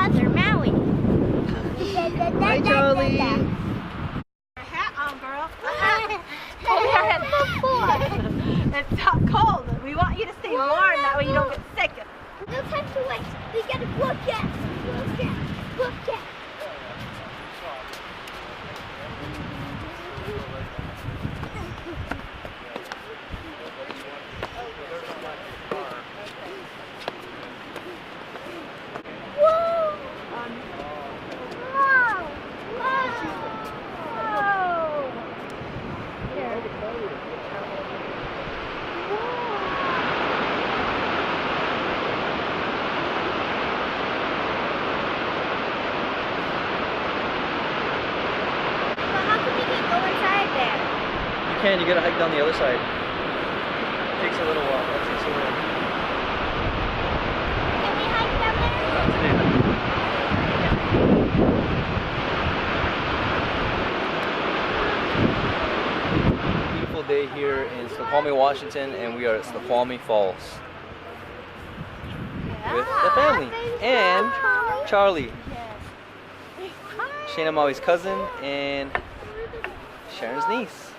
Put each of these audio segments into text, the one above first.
brother, Maui. Hi, Charlie. Hat on, girl. Hold your head. It's hot cold. We want you to stay warm. That way you don't get sick. No time to wait. We gotta look at. You gotta hike down the other side. It takes a little while. That takes a little. Can we hike down there? Not today. Beautiful day here in Snoqualmie, Washington, and we are at Snoqualmie Falls with the family and Charlie, Shayna Maui's cousin, and Sharon's niece.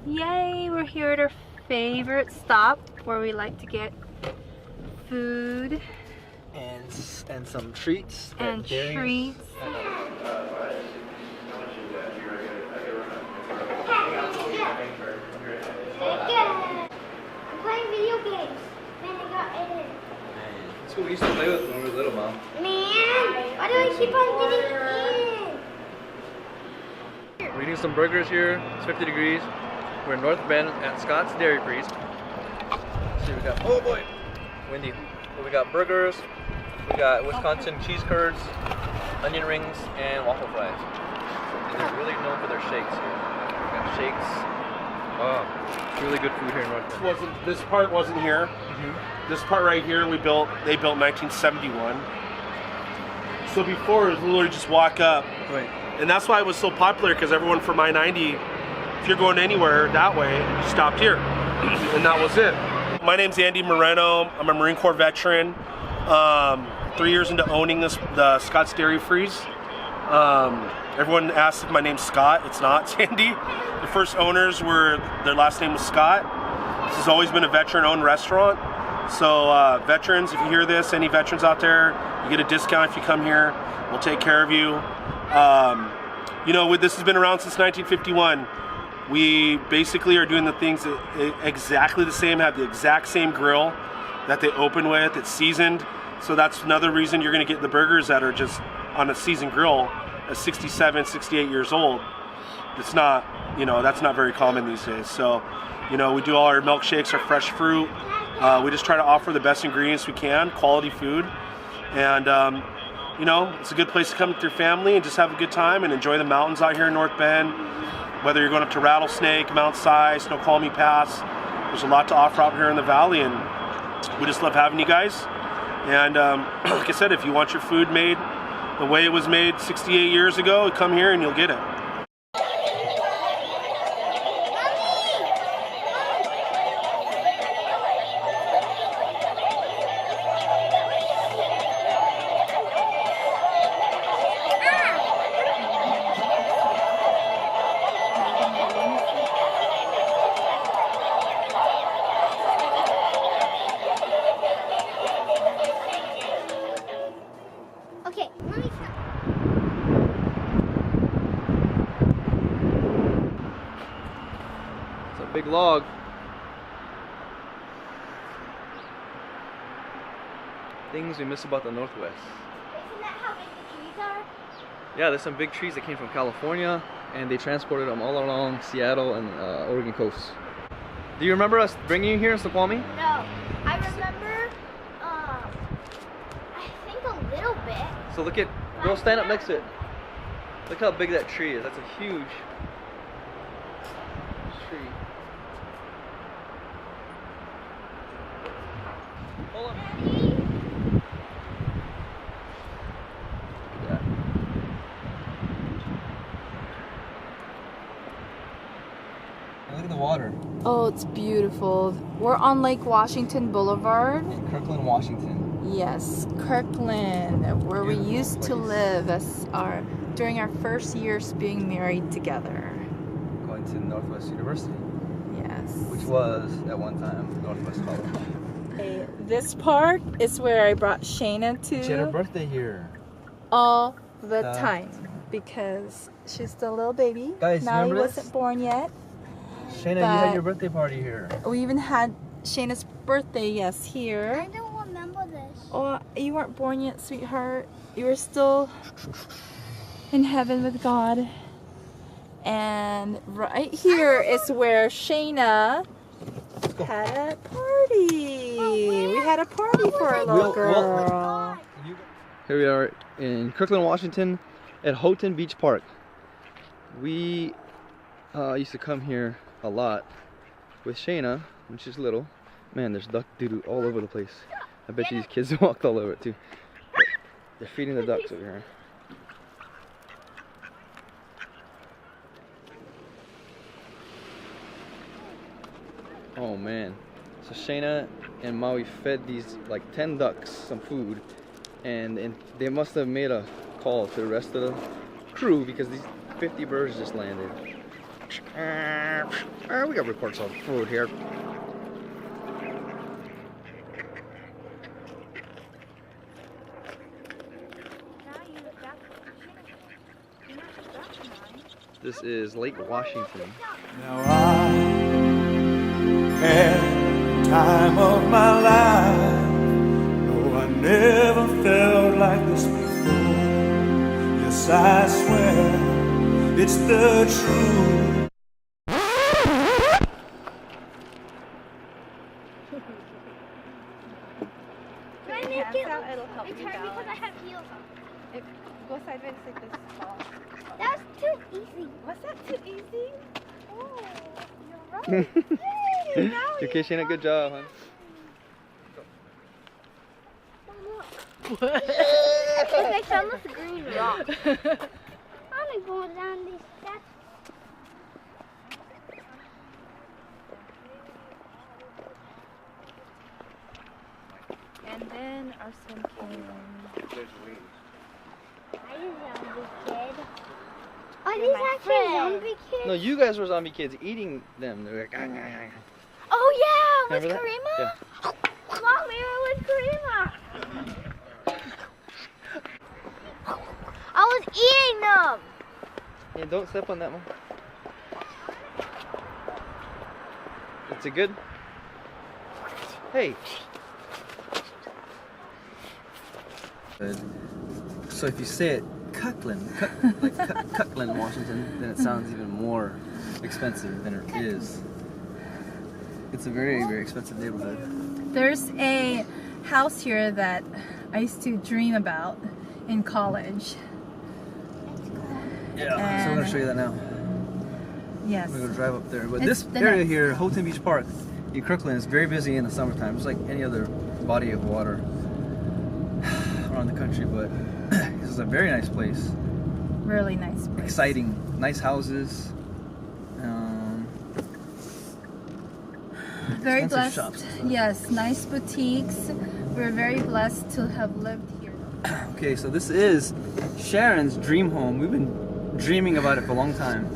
Yay, we're here at our favorite stop where we like to get food and some treats and treats. I'm playing video games. Man, I got it in. That's what we used to play with when we were little, Mom. Man, why do I keep on getting in? We're eating some burgers here. It's 50 degrees. We're in North Bend at Scott's Dairy Freeze. See, we got, oh boy, windy. We got burgers, we got Wisconsin cheese curds, onion rings, and waffle fries. And they're really known for their shakes here. We got shakes. Oh, really good food here in North Bend. This part wasn't here. This part right here they built in 1971. So before it was literally just walk up. Right. And that's why it was so popular, because everyone from I-90, if you're going anywhere that way, you stopped here. And that was it. My name's Andy Moreno. I'm a Marine Corps veteran. 3 years into owning the Scott's Dairy Freeze. Everyone asks if my name's Scott. It's not, it's Andy. The first owners their last name was Scott. This has always been a veteran-owned restaurant. So veterans, if you hear this, any veterans out there, you get a discount if you come here. We'll take care of you. You know, this has been around since 1951. We basically are doing the things that exactly the same, have the exact same grill that they open with. It's seasoned. So that's another reason you're going to get the burgers that are just on a seasoned grill at 67, 68 years old. It's not, you know, that's not very common these days. So, you know, we do all our milkshakes, our fresh fruit. We just try to offer the best ingredients we can, quality food. And, you know, it's a good place to come with your family and just have a good time and enjoy the mountains out here in North Bend. Whether you're going up to Rattlesnake, Mount Si, Snoqualmie Pass, there's a lot to offer out here in the valley, and we just love having you guys. And like I said, if you want your food made the way it was made 68 years ago, come here and you'll get it. Okay, let me stop. It's a big log. Things we miss about the Northwest. Isn't that how big the trees are? Yeah, there's some big trees that came from California, and they transported them all along Seattle and Oregon coast. Do you remember us bringing you here in Snoqualmie? No, I remember, I think a little bit. So look at, go stand up next to it. Look how big that tree is. That's a huge tree. Hold on. Yeah. Look at the water. Oh, it's beautiful. We're on Lake Washington Boulevard. In Kirkland, Washington. Yes, Kirkland, where we Beautiful used to place. live during our first years being married together. Going to Northwest University, Yes. which was at one time Northwest College. This part is where I brought Shayna She had her to birthday here. all the That's time because she's still a little baby. Guys, Natalie remember this? wasn't born yet. Shayna, you But- had your birthday party here. We even had Shayna's birthday, yes, here. I don't remember this. Oh, you weren't born yet, sweetheart. You were still in heaven with God. And right here is where Shayna had a party. We had a party for our little girl. Here we are in Kirkland, Washington at Houghton Beach Park. We used to come here a lot with Shayna when she's little. Man, there's duck doo-doo all over the place. I bet you these kids walked all over it too. But they're feeding the ducks over here. Oh man. So Shayna and Maui fed these like 10 ducks some food, and they must have made a call to the rest of the crew because these 50 birds just landed. We got reports on food here. This is Lake Washington. Now I had the time of my life. No, I never felt like this before. Yes, I swear it's the truth. Can I make it? It'll help It's you hard because I balance. have heels on. Go sideways like this. That's too easy. Was that too easy? Oh, you're right. Hey, now Okay, Shayna, good job, hon. It's like almost green rock. I'm gonna go down these steps. And then our swim came. Hi, zombie kid. Are these actually zombie kids? No, you guys were zombie kids eating them. They were like, "Ah, ah, ah." Oh yeah, with Remember that? Karima? Yeah. Mom, we were with Karima. I was eating them. Yeah, don't step on that one. Is it good? Hey. So if you say it, Kirkland, Kirkland, Washington, then it sounds even more expensive than it is. It's a very, very expensive neighborhood. There's a house here that I used to dream about in college. Yeah. So we're gonna show you that now. Yes. We're gonna drive up there. But It's this the area next. here, Houghton Beach Park in Kirkland, is very busy in the summertime. It's like any other body of water around the country, but this is a very nice place. Really nice place. Exciting, nice houses. Very expensive blessed. shops. Yes, nice boutiques. We're very blessed to have lived here. Okay, so this is Sharon's dream home. We've been dreaming about it for a long time.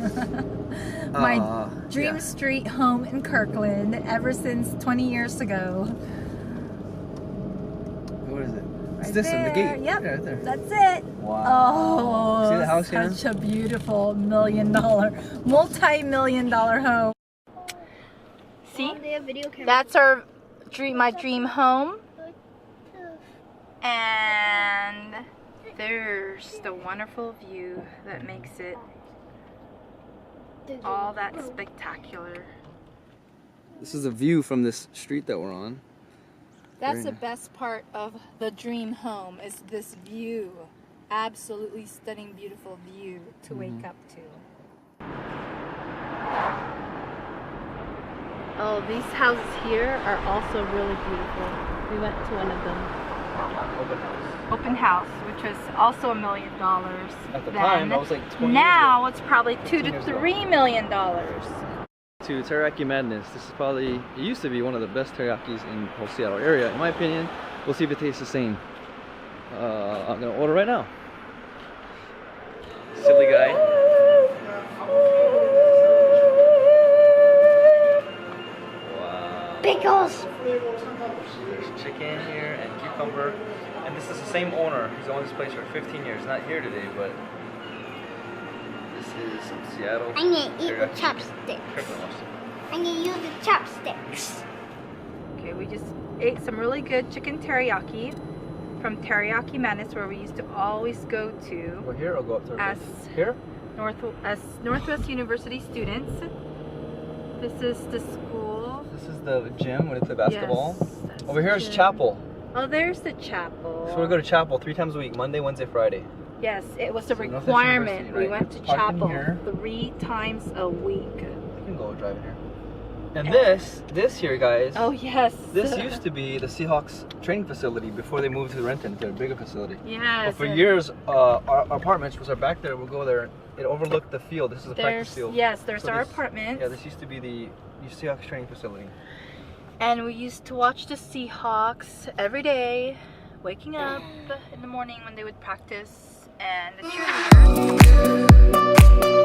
My dream yeah. street home in Kirkland ever since 20 years ago. What is it? It's Right this one, the there. gate. Yep, Yeah, right there. that's it. Wow. Oh, See the house here? such a beautiful multi-million-dollar home. See, that's our my dream home, and there's the wonderful view that makes it all that spectacular. This is a view from this street that we're on. That's the best part of the dream home, is this view. Absolutely stunning, beautiful view to wake up to. Oh, these houses here are also really beautiful. We went to one of them. Open house, which was also $1 million. At the time, that was like 20 now years it's probably $2 to $3 million. To Teriyaki Madness. This is probably, it used to be one of the best teriyakis in the whole Seattle area, in my opinion. We'll see if it tastes the same. I'm gonna order right now. Silly guy. Wow. Pickles. There's chicken here and cucumber. And this is the same owner. He's owned this place for 15 years. Not here today, but this is some Seattle. I'm gonna eat the chopsticks. I'm gonna use the chopsticks. Okay, we just ate some really good chicken teriyaki from Teriyaki Madness, where we used to always go to Well, here I'll go up to as here. Northwest University students. This is the school. This is the gym where they play basketball. Yes, that's Over here the is gym. chapel. Oh, there's the chapel. So we go to chapel 3 times a week, Monday, Wednesday, Friday. Yes, it was a So Northwest requirement. University, We right. went to Park in chapel here. 3 times a week. You can go drive in here. And this here, guys. Oh yes. This used to be the Seahawks training facility before they moved to Renton, to a bigger facility. Yes. But for years, our apartments, which are back there, we'll go there. It overlooked the field. This is a practice field. Yes, there's So our this- apartment. Yeah, this used to be the Seahawks training facility. And we used to watch the Seahawks every day, waking up in the morning when they would practice, and the cheerleaders.